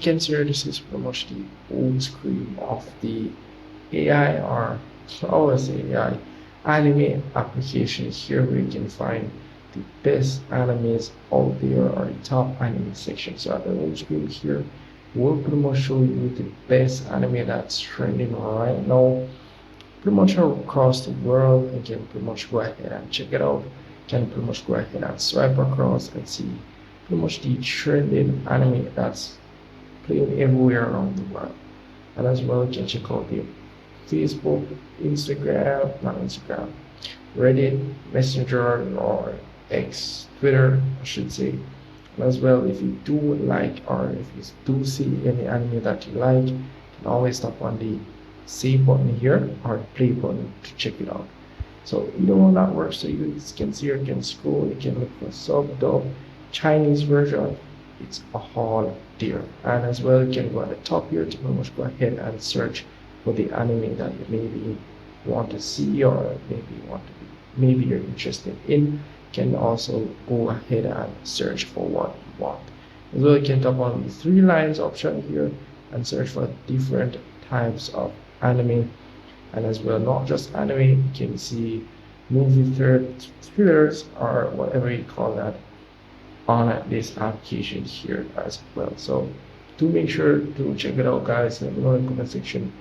can see here, this is pretty much the old screen of the AI, or always AI anime application. Here we can find the best animes out there, or the top anime section. So at the home screen here, we'll pretty much show you the best anime that's trending right now, pretty much across the world. You can pretty much go ahead and check it out. You can pretty much go ahead and swipe across and see pretty much the trending anime that's playing everywhere around the world. And as well, you can check out the Facebook, Instagram, not Instagram, Reddit, Messenger, or X, Twitter, I should say. And as well, if you do like, or if you do see any anime that you like, you can always tap on the save button here or play button to check it out. So either one that works. So you can see, you can scroll, you can look for sub, dub, Chinese version. It's all there. And as well, you can go at the top here to pretty much go ahead and search for the anime that you maybe want to see, or maybe you're interested in. You can also go ahead and search for what you want. As well, you can tap on the 3 lines option here and search for different types of anime. And as well, not just anime, you can see movie thrillers, or whatever you call that, on this application here as well. So do make sure to check it out, guys. Let me know in the comment section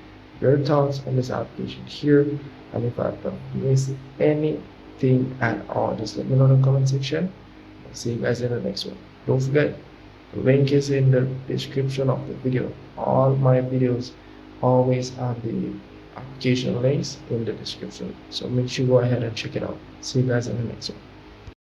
your thoughts on this application here, and if I've missed anything at all, just let me know in the comment section. I'll see you guys in the next one. Don't forget, the link is in the description of the video. All my videos always have the application links in the description, so make sure you go ahead and check it out. See you guys in the next one.